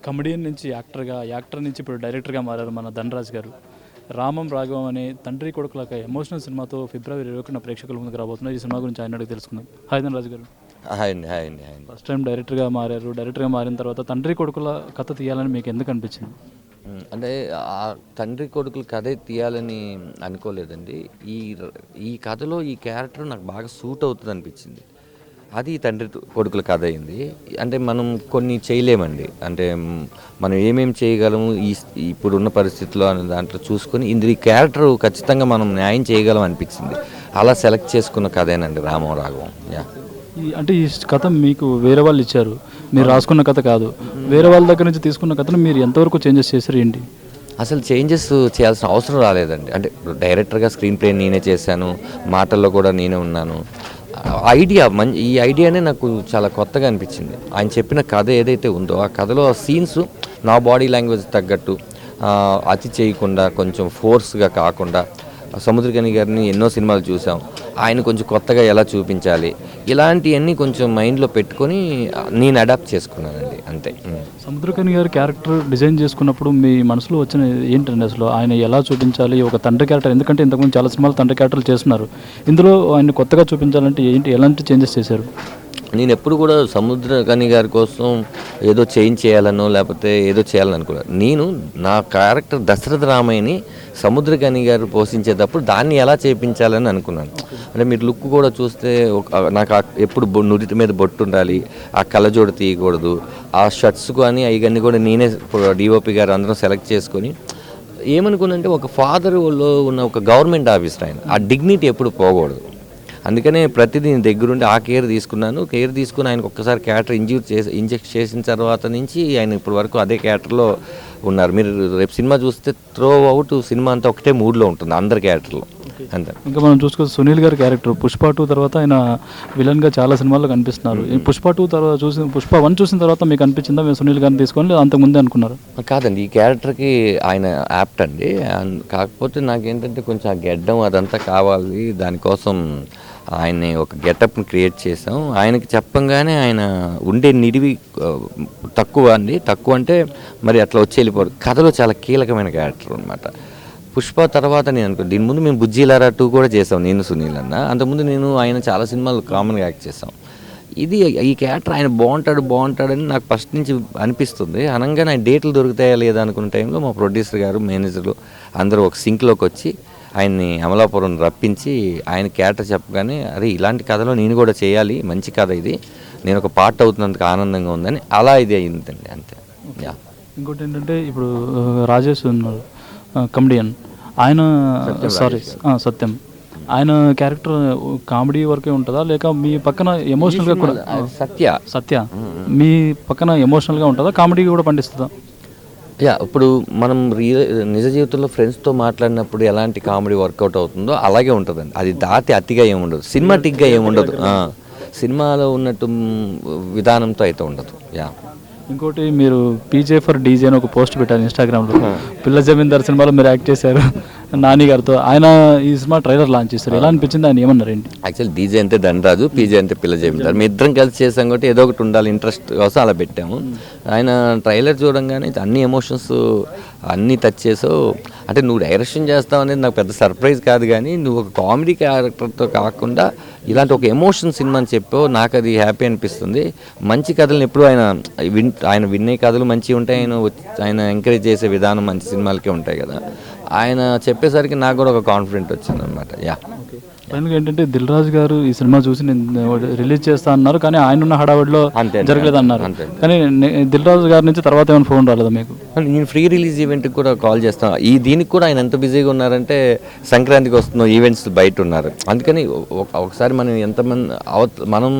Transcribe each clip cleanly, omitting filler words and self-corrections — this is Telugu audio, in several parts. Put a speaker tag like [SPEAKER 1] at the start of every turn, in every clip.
[SPEAKER 1] కమెడియన్ నుంచి యాక్టర్ నుంచి ఇప్పుడు డైరెక్టర్గా మారారు మన ధనరాజ్ గారు. రామం రాఘవం అనే తండ్రి కొడుకులక ఎమోషనల్ సినిమాతో ఫిబ్రవరి 21న ప్రేక్షకుల ముందుకు రాబోతున్నారు. ఈ సినిమా గురించి ఆయన అడిగి తెలుసుకుందాం. హాయ్ ధనరాజ్ గారు.
[SPEAKER 2] హాయ్ అండి, హాయ్ అండి, హాయ్ అండి.
[SPEAKER 1] ఫస్ట్ టైం డైరెక్టర్గా మారారు. డైరెక్టర్గా మారిన తర్వాత తండ్రి కొడుకుల కథ తీయాలని మీకు ఎందుకు అనిపించింది?
[SPEAKER 2] అంటే ఆ తండ్రి కొడుకులు కథే తీయాలని అనుకోలేదండి. ఈ ఈ కథలో ఈ క్యారెక్టర్ నాకు బాగా సూట్ అవుతుంది అనిపించింది. అది తండ్రి కొడుకుల కథ అయింది. అంటే మనం కొన్ని చేయలేమండి. అంటే మనం ఏమేమి చేయగలము ఇప్పుడున్న పరిస్థితుల్లో అనే దాంట్లో చూసుకొని ఇందులో ఈ క్యారెక్టర్ ఖచ్చితంగా మనం న్యాయం చేయగలం అనిపించింది. అలా సెలెక్ట్ చేసుకున్న కథేనండి రామం రాఘవం.
[SPEAKER 1] అంటే ఈ కథ మీకు వేరే వాళ్ళు ఇచ్చారు, మీరు రాసుకున్న కథ కాదు. వేరే వాళ్ళ దగ్గర నుంచి తీసుకున్న కథను మీరు ఎంతవరకు చేంజెస్ చేశారు ఏంటి?
[SPEAKER 2] అసలు చేంజెస్ చేయాల్సిన అవసరం రాలేదండి. అంటే డైరెక్టర్గా స్క్రీన్ ప్లే నేనే చేశాను, మాటల్లో కూడా నేనే ఉన్నాను. ఈ ఐడియానే నాకు చాలా కొత్తగా అనిపించింది. ఆయన చెప్పిన కథ ఏదైతే ఉందో ఆ కథలో ఆ సీన్స్ నా బాడీ లాంగ్వేజ్ తగ్గట్టు అతి చేయకుండా కొంచెం ఫోర్స్గా కాకుండా, సముద్రకని గారిని ఎన్నో సినిమాలు చూసాం, ఆయన కొంచెం కొత్తగా ఎలా చూపించాలి ఇలాంటివన్నీ కొంచెం మైండ్లో పెట్టుకొని నేను అడాప్ట్ చేసుకున్నానండి, అంతే.
[SPEAKER 1] సముద్రకని గారి క్యారెక్టర్ డిజైన్ చేసుకున్నప్పుడు మీ మనసులో వచ్చిన ఏంటండి అసలు ఆయన ఎలా చూపించాలి ఒక తండ్రి క్యారెక్టర్? ఎందుకంటే ఇంతకుముందు చాలా సినిమాలు తండ్రి క్యారెక్టర్లు చేస్తున్నారు, ఇందులో ఆయన కొత్తగా చూపించాలంటే ఏంటి, ఎలాంటి చేంజెస్ చేశారు?
[SPEAKER 2] నేను ఎప్పుడు కూడా సముద్రకని గారి కోసం ఏదో చేంజ్ చేయాలనో లేకపోతే ఏదో చేయాలని అనుకున్నాను. నేను నా క్యారెక్టర్ దశరథ రామయ్యని సముద్రకని గారు పోషించేటప్పుడు దాన్ని ఎలా చేయించాలని అనుకున్నాను. అంటే మీరు లుక్ కూడా చూస్తే నాకు ఎప్పుడు నురిటి మీద బొట్టు ఉండాలి, ఆ కళ్ళజోడు తీయకూడదు, ఆ షర్ట్స్ కానీ అవన్నీ కూడా నేనే డిఓపి గారు అందరం సెలెక్ట్ చేసుకొని ఏమనుకున్నంటే ఒక ఫాదర్లో ఉన్న ఒక గవర్నమెంట్ ఆఫీసర్ ఆయన, ఆ డిగ్నిటీ ఎప్పుడు పోకూడదు. అందుకనే ప్రతిదీ దగ్గరుండి ఆ కేర్ తీసుకుని ఆయనకు ఒక్కసారి క్యారెక్టర్ ఇంజెక్ట్ చేసిన తర్వాత నుంచి ఆయన ఇప్పటి వరకు అదే క్యారెక్టర్లో ఉన్నారు. మీరు రేపు సినిమా చూస్తే త్రో అవుట్ సినిమా అంతా ఒకటే మూడ్లో ఉంటుంది అందరి క్యారెక్టర్లో అంతే.
[SPEAKER 1] ఇంకా మనం చూసుకోవచ్చు సునీల్ గారి క్యారెక్టర్ పుష్ప 2 తర్వాత ఆయన విలన్గా చాలా సినిమాల్లో కనిపిస్తున్నారు. ఈ పుష్ప 2 తర్వాత పుష్ప 1 చూసిన తర్వాత మీకు అనిపించిందా మేము సునీల్ గారిని తీసుకొని అంతకుముందే అనుకున్నారు?
[SPEAKER 2] కాదండి, ఈ క్యారెక్టర్కి ఆయన యాప్ట్ అండి. కాకపోతే నాకేంటంటే కొంచెం ఆ గెడ్డం అదంతా కావాలి, దానికోసం ఆయన్ని ఒక గెటప్ని క్రియేట్ చేసాం. ఆయనకి చెప్పంగానే ఆయన ఉండే నిడివి తక్కువ అంటే మరి అట్లా వచ్చి వెళ్ళిపోరు. కథలో చాలా కీలకమైన క్యారెక్టర్ అనమాట. పుష్ప తర్వాత నేను అనుకున్నాను, దీని ముందు మేము బుజ్జిలారా 2 కూడా చేసాం, నేను సునీల్ అన్న. అంతకుముందు ఆయన చాలా సినిమాలు కామన్గా యాక్ట్ చేసాం. ఈ క్యారెక్టర్ ఆయన బాగుంటాడని నాకు ఫస్ట్ నుంచి అనిపిస్తుంది. అనగానే ఆయన డేట్లు దొరుకుతాయా లేదా అనుకున్న టైంలో మా ప్రొడ్యూసర్ గారు, మేనేజర్లు అందరూ ఒక సింక్లోకి వచ్చి ఆయన్ని అమలాపురం రప్పించి ఆయన క్యారెక్టర్ చెప్పగానే అరే ఇలాంటి కథలో నేను కూడా చేయాలి, మంచి కథ ఇది, నేను ఒక పార్ట్ అవుతున్నందుకు ఆనందంగా ఉందని అలా ఇది అయిందండి, అంతే.
[SPEAKER 1] ఇంకోటి ఏంటంటే ఇప్పుడు రాజేష్ ఉన్నారు కమెడియన్, ఆయన సత్యం, ఆయన క్యారెక్టర్ కామెడీ వరకే ఉంటుందా లేక మీ పక్కన ఎమోషనల్గా కూడా? సత్య మీ పక్కన ఎమోషనల్గా ఉంటుందా, కామెడీ కూడా పండిస్తుందా?
[SPEAKER 2] ఇప్పుడు మనం నిజ జీవితంలో ఫ్రెండ్స్తో మాట్లాడినప్పుడు ఎలాంటి కామెడీ వర్కౌట్ అవుతుందో అలాగే ఉంటుందండి. అది దాటి అతిగా ఏముండదు, సినిమాటిక్గా ఏముండదు, సినిమాలో ఉన్నట్టు విధానంతో అయితే ఉండదు.
[SPEAKER 1] ఇంకోటి మీరు పీజే ఫర్ డీజే అని ఒక పోస్ట్ పెట్టారు ఇన్స్టాగ్రామ్లో. పిల్ల జమీందార్ సినిమాలో మీరు యాక్ట్ చేశారు నాని గారితో. ఆయన ఈ సినిమా ట్రైలర్ లాంచ్ చేశారు, ఎలా అనిపించింది, ఆయన ఏమన్నారు ఏంటి?
[SPEAKER 2] యాక్చువల్లీ డీజే అంటే ధనరాజు, పీజే అంటే పిల్ల జమీందార్, మీ ఇద్దరం కలిసి చేసాం కాబట్టి ఏదో ఒకటి ఉండాలి, ఇంట్రెస్ట్ కోసం అలా పెట్టాము. ఆయన ట్రైలర్ చూడంగానే అన్ని ఎమోషన్స్ అన్నీ టచ్ చేసావు. అంటే నువ్వు డైరెక్షన్ చేస్తావు అనేది నాకు పెద్ద సర్ప్రైజ్ కాదు, కానీ నువ్వు ఒక కామెడీ క్యారెక్టర్తో కాకుండా ఇలాంటి ఒక ఎమోషన్ సినిమా అని చెప్పావు, నాకు అది హ్యాపీ అనిపిస్తుంది. మంచి కథలను ఎప్పుడు ఆయన వినే కథలు మంచిగా ఉంటాయి, ఆయన ఎంకరేజ్ చేసే విధానం మంచి సినిమాలకే ఉంటాయి కదా. ఆయన చెప్పేసరికి నాకు కూడా ఒక కాన్ఫిడెంట్ వచ్చింది అనమాట.
[SPEAKER 1] ఫైనల్గా ఏంటంటే దిల్ రాజు గారు ఈ సినిమా చూసి నేను రిలీజ్ చేస్తా అన్నారు, కానీ ఆయన ఉన్న హడావిడిలో జరగలేదు అన్నారు. కానీ దిల్ రాజు గారి నుంచి తర్వాత ఏమైనా ఫోన్ రాలేదా మీకు?
[SPEAKER 2] నేను ఫ్రీ రిలీజ్ ఈవెంట్కి కూడా కాల్ చేస్తాను. దీనికి కూడా ఆయన ఎంత బిజీగా ఉన్నారంటే సంక్రాంతికి వస్తున్న ఈవెంట్స్ బయట ఉన్నారు. అందుకని ఒకసారి మనం మనం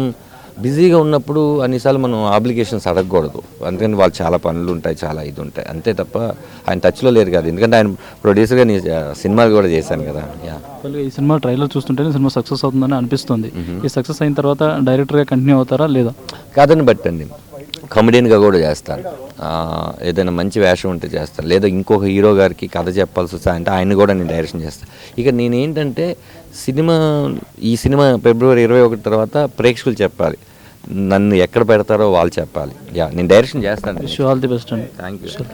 [SPEAKER 2] బిజీగా ఉన్నప్పుడు అన్నిసార్లు మనం ఆబ్లిగేషన్స్ అడగకూడదు. అందుకని వాళ్ళు చాలా పనులు ఉంటాయి, చాలా ఇది ఉంటాయి, అంతే తప్ప ఆయన టచ్లో లేరు కదా. ఎందుకంటే ఆయన ప్రొడ్యూసర్గా నేను సినిమాలు కూడా చేశాను కదా.
[SPEAKER 1] ఈ సినిమా ట్రైలర్ చూస్తుంటేనే సినిమా సక్సెస్ అవుతుందని అనిపిస్తుంది. ఈ సక్సెస్ అయిన తర్వాత డైరెక్టర్గా కంటిన్యూ అవుతారా లేదా?
[SPEAKER 2] కాదని బట్టండి, కమెడియన్గా కూడా చేస్తాను. ఏదైనా మంచి వేషం ఉంటే చేస్తాను, లేదా ఇంకొక హీరో గారికి కథ చెప్పాల్సి వస్తా అంటే ఆయన కూడా నేను డైరెక్షన్ చేస్తాను. ఇక నేనేంటంటే ఈ సినిమా ఫిబ్రవరి 21 తర్వాత ప్రేక్షకులు చెప్పాలి నన్ను ఎక్కడ పెడతారో వాళ్ళు చెప్పాలి. యా, నేను డైరెక్షన్ చేస్తాను.
[SPEAKER 1] విష్ ఆల్ ది బెస్ట్ అండి.
[SPEAKER 2] Thank you.